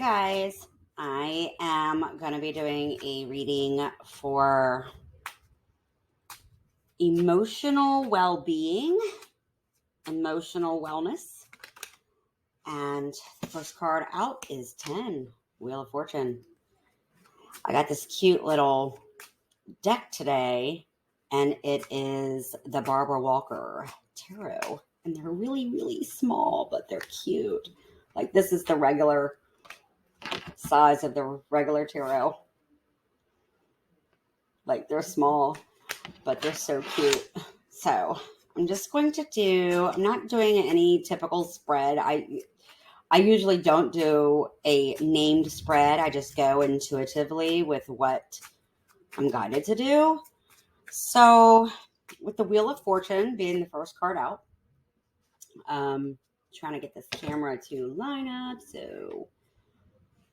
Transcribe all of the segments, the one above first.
guys. I am going to be doing a reading for emotional well-being, emotional wellness. And the first card out is 10, Wheel of Fortune. I got this cute little deck today, and it is the Barbara Walker Tarot. And they're really, really small, but they're cute. Like, this is the regular size of the regular tarot. Like, they're small, but they're so cute. So I'm just going to I'm not doing any typical spread. I usually don't do a named spread. I just go intuitively with what I'm guided to do. So with the Wheel of Fortune being the first card out, trying to get this camera to line up so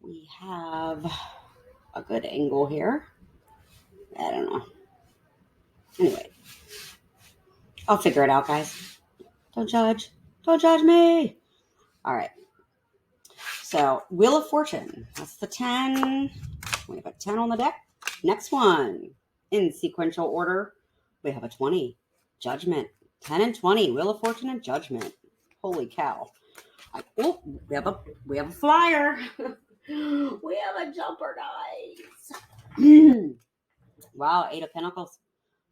we have a good angle here. I don't know. Anyway, I'll figure it out, guys. Don't judge. Don't judge me. All right. So, Wheel of Fortune. That's the 10. We have a 10 on the deck. Next one. In sequential order, we have a 20. Judgment. 10 and 20. Wheel of Fortune and Judgment. Holy cow. We have a flyer. We have a jumper, guys. Wow, 8 of Pentacles.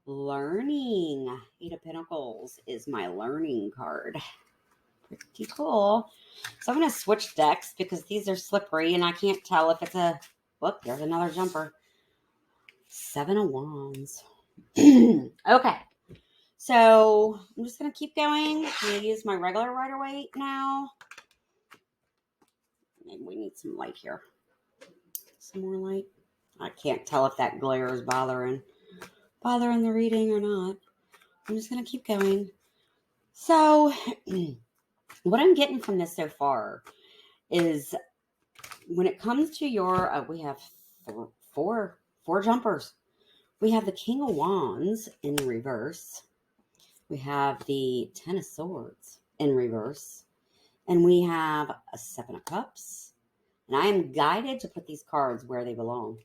Learning. 8 of Pentacles is my learning card. Pretty cool. So I'm going to switch decks because these are slippery and I can't tell if it's look, there's another jumper. 7 of Wands. Okay. So I'm just going to keep going. I'm going to use my regular Rider-Waite now. Maybe we need some light here. Some more light. I can't tell if that glare is bothering the reading or not. I'm just going to keep going. So what I'm getting from this so far is when it comes to your, we have four jumpers. We have the King of Wands in reverse. We have the 10 of Swords in reverse. And we have a 7 of Cups. And I am guided to put these cards where they belong.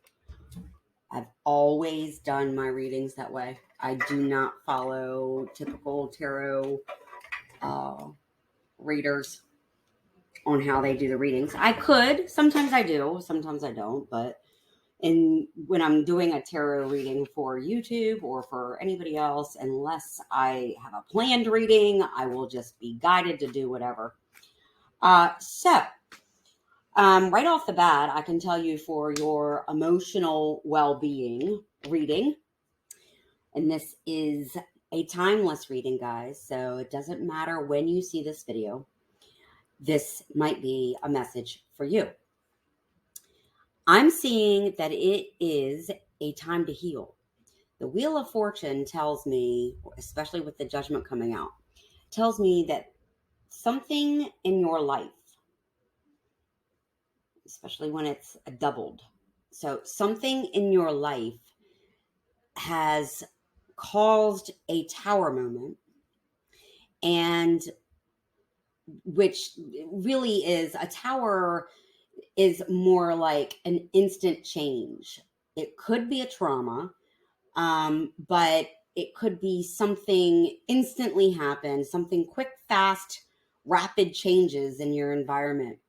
I've always done my readings that way. I do not follow typical tarot readers on how they do the readings. I could. Sometimes I do. Sometimes I don't. But when I'm doing a tarot reading for YouTube or for anybody else, unless I have a planned reading, I will just be guided to do whatever. Right off the bat, I can tell you for your emotional well-being reading, and this is a timeless reading, guys, so it doesn't matter when you see this video. This might be a message for you. I'm seeing that it is a time to heal. The Wheel of Fortune tells me, especially with the Judgment coming out, tells me that something in your life, especially when it's doubled. So something in your life has caused a tower moment, and which really is a tower is more like an instant change. It could be a trauma, but it could be something instantly happen, something quick, fast, rapid changes in your environment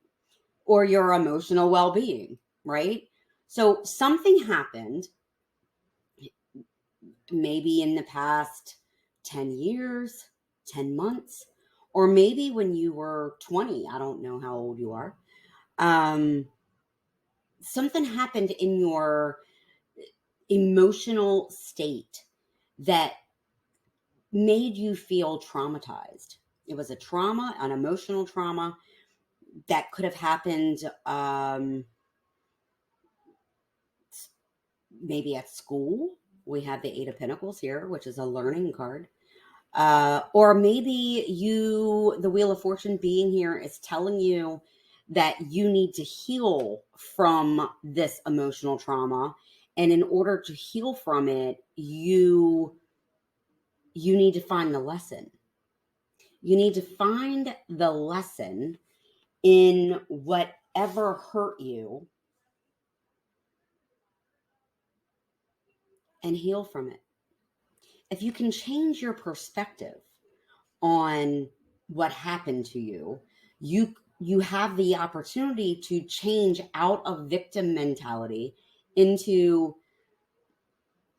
or your emotional well-being, right? So something happened maybe in the past 10 years, 10 months, or maybe when you were 20. I don't know how old you are. Something happened in your emotional state that made you feel traumatized. It was a trauma, an emotional trauma that could have happened maybe at school. We have the 8 of Pentacles here, which is a learning card. Or maybe the Wheel of Fortune being here is telling you that you need to heal from this emotional trauma. And in order to heal from it, you need to find the lesson. You need to find the lesson in whatever ever hurt you and heal from it. If you can change your perspective on what happened to you, you have the opportunity to change out of victim mentality into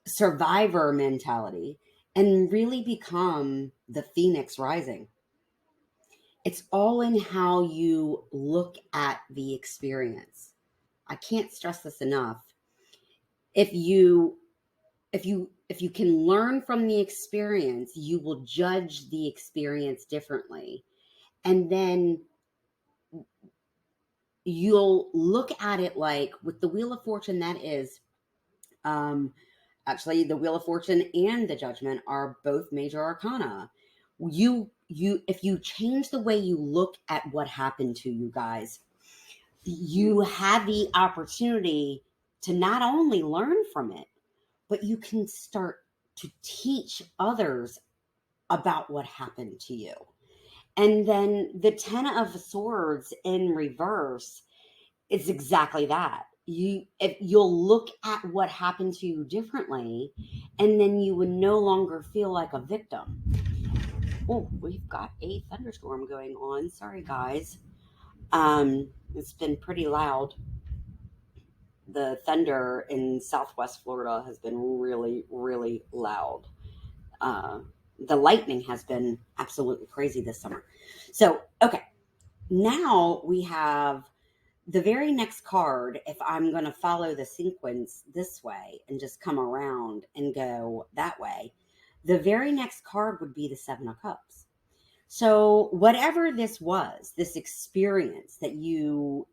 survivor mentality and really become the phoenix rising. It's all in how you look at the experience. I can't stress this enough. If you if you can learn from the experience, you will judge the experience differently. And then you'll look at it like with the Wheel of Fortune, that is um actually the Wheel of Fortune and the Judgment are both major arcana. You if you change the way you look at what happened to you guys, you have the opportunity to not only learn from it, but you can start to teach others about what happened to you. And then the Ten of Swords in reverse is exactly that. If you'll look at what happened to you differently, and then you would no longer feel like a victim. Oh, we've got a thunderstorm going on. Sorry, guys. It's been pretty loud. The thunder in Southwest Florida has been really, really loud. Uh, the lightning has been absolutely crazy this summer. So, okay, now we have the very next card. If I'm going to follow the sequence this way and just come around and go that way, the very next card would be the Seven of Cups. So, whatever this was, this experience that you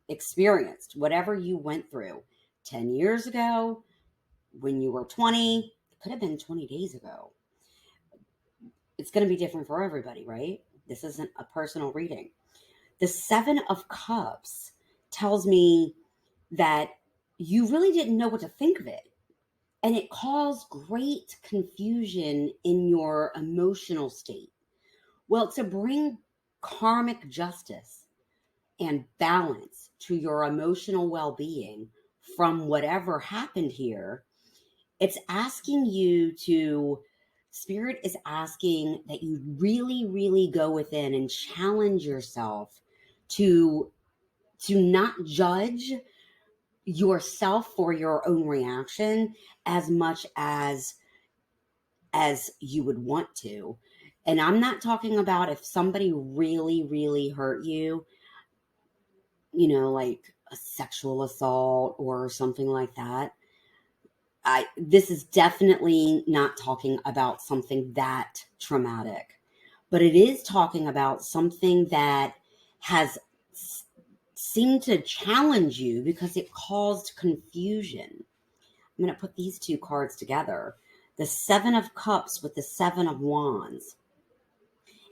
experienced, whatever you went through 10 years ago, when you were 20, it could have been 20 days ago. It's going to be different for everybody, right? This isn't a personal reading. The Seven of Cups tells me that you really didn't know what to think of it. And it caused great confusion in your emotional state. Well, to bring karmic justice and balance to your emotional well being from whatever happened here, it's asking you to, Spirit is asking that you really, really go within and challenge yourself to not judge yourself for your own reaction as much as you would want to. And I'm not talking about if somebody really, really hurt you, like a sexual assault or something like that. This is definitely not talking about something that traumatic, but it is talking about something that has seemed to challenge you because it caused confusion. I'm going to put these two cards together. The Seven of Cups with the Seven of Wands.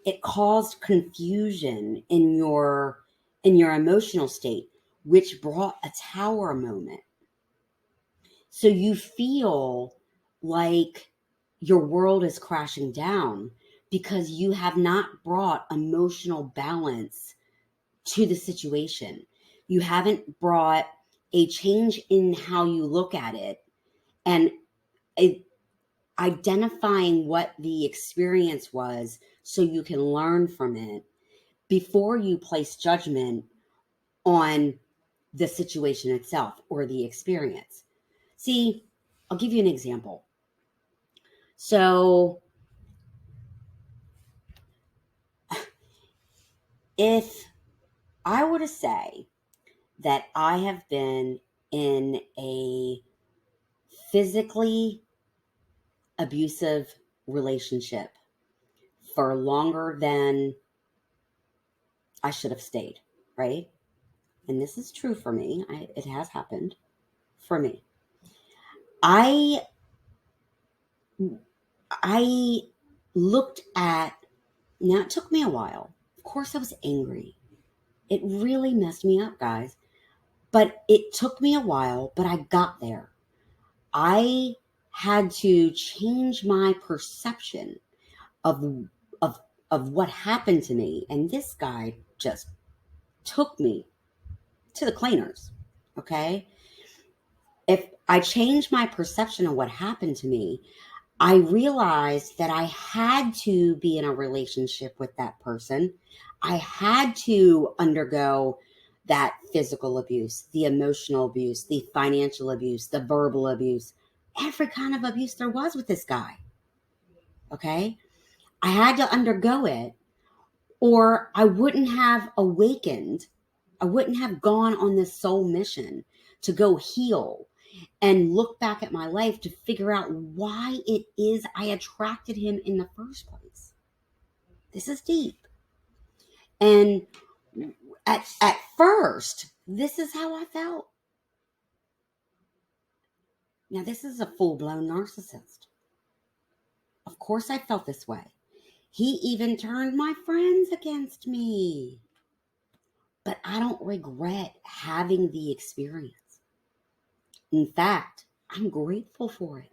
It caused confusion in your emotional state, which brought a Tower moment. So you feel like your world is crashing down because you have not brought emotional balance to the situation. You haven't brought a change in how you look at it and identifying what the experience was so you can learn from it before you place judgment on the situation itself or the experience. See, I'll give you an example. So, if I were to say that I have been in a physically abusive relationship for longer than I should have stayed, right? And this is true for me. It has happened for me. I I looked at, now it took me a while. Of course I was angry. It really messed me up, guys. But it took me a while, but I got there. I had to change my perception of of what happened to me, and this guy just took me to the cleaners. Okay. If I change my perception of what happened to me, I realized that I had to be in a relationship with that person. I had to undergo that physical abuse, the emotional abuse, the financial abuse, the verbal abuse, every kind of abuse there was with this guy. Okay. I had to undergo it, or I wouldn't have awakened. I wouldn't have gone on this soul mission to go heal and look back at my life to figure out why it is I attracted him in the first place. This is deep. And at first, this is how I felt. Now, this is a full-blown narcissist. Of course I felt this way. He even turned my friends against me. But I don't regret having the experience. In fact, I'm grateful for it.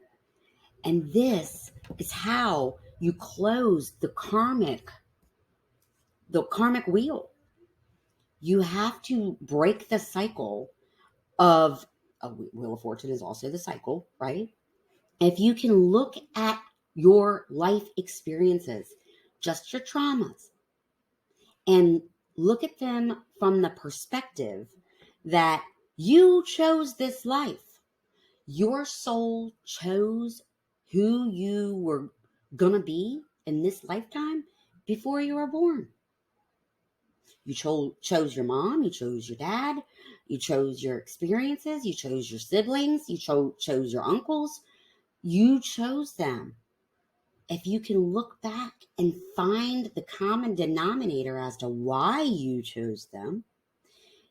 And this is how you close the karmic wheel. You have to break the cycle of a Wheel of Fortune is also the cycle, right? If you can look at your life experiences, just your traumas, and look at them from the perspective that you chose this life. Your soul chose who you were going to be in this lifetime before you were born. You chose your mom, you chose your dad, you chose your experiences, you chose your siblings, you chose your uncles. You chose them. If you can look back and find the common denominator as to why you chose them,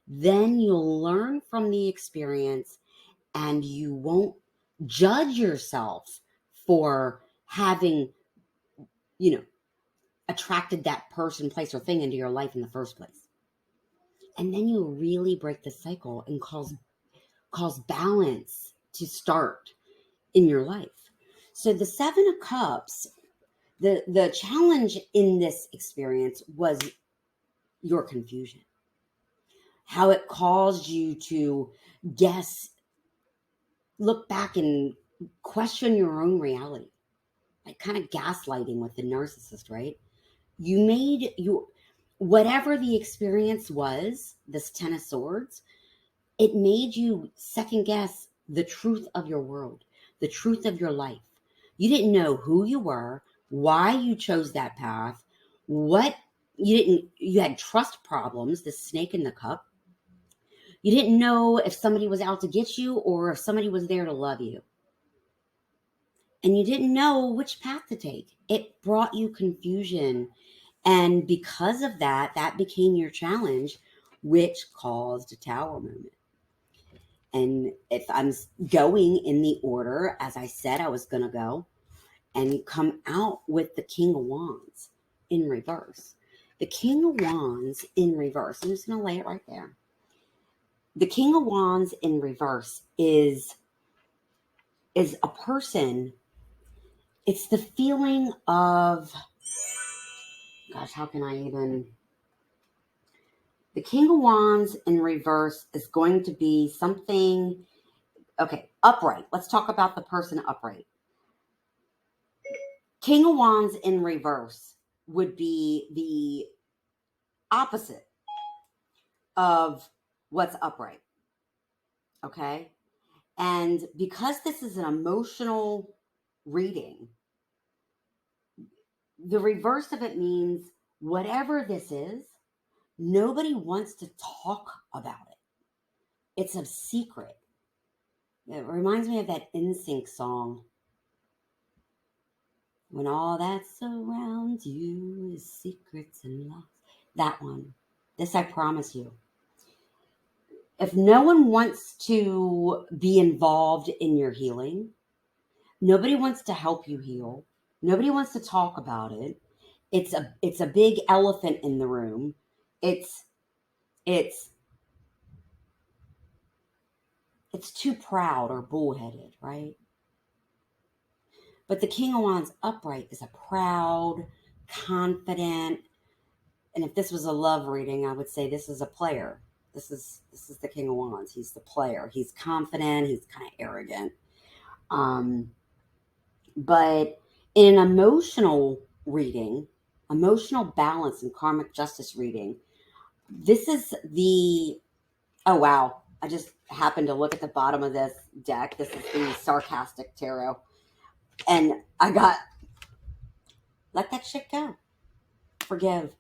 then you'll learn from the experience and you won't judge yourself for having, attracted that person, place, or thing into your life in the first place. And then you'll really break the cycle and cause balance to start in your life. So the Seven of Cups, the challenge in this experience was your confusion. How it caused you to look back and question your own reality. Like kind of gaslighting with the narcissist, right? You made whatever the experience was, this Ten of Swords, it made you second guess the truth of your world, the truth of your life. You didn't know who you were, why you chose that path, you had trust problems, the snake in the cup. You didn't know if somebody was out to get you or if somebody was there to love you. And you didn't know which path to take. It brought you confusion. And because of that, that became your challenge, which caused a tower moment. And if I'm going in the order, as I said I was going to go, and come out with the King of Wands in reverse. The King of Wands in reverse, I'm just going to lay it right there. The King of Wands in reverse is a person. It's the feeling of, gosh, how can I even... The King of Wands in reverse is going to be something, okay, upright. Let's talk about the person upright. King of Wands in reverse would be the opposite of what's upright, okay? And because this is an emotional reading, the reverse of it means whatever this is, nobody wants to talk about it. It's a secret. It reminds me of that NSYNC song. When all that surrounds you is secrets and loss. That one. This I promise you. If no one wants to be involved in your healing, nobody wants to help you heal, nobody wants to talk about it. It's a big elephant in the room. It's too proud or bullheaded, right? But the King of Wands upright is a proud, confident, and if this was a love reading, I would say this is a player. This is the King of Wands. He's the player. He's confident. He's kind of arrogant. But in an emotional reading, emotional balance and karmic justice reading, this is the, oh wow, I just happened to look at the bottom of this deck. This is the sarcastic tarot. And I got, let that shit go. Forgive.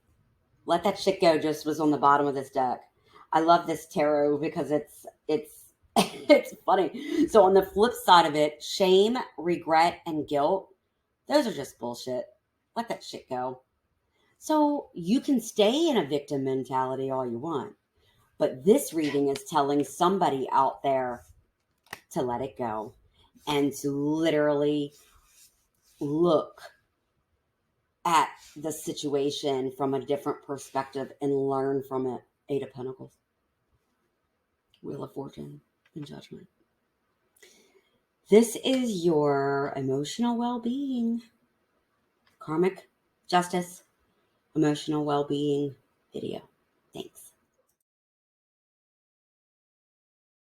Let that shit go just was on the bottom of this deck. I love this tarot because it's it's funny. So on the flip side of it, shame, regret, and guilt, those are just bullshit. Let that shit go. So you can stay in a victim mentality all you want. But this reading is telling somebody out there to let it go and to literally look at the situation from a different perspective and learn from it. Eight of Pentacles, Wheel of Fortune, and Judgment. This is your emotional well-being, karmic justice, emotional well-being video. Thanks.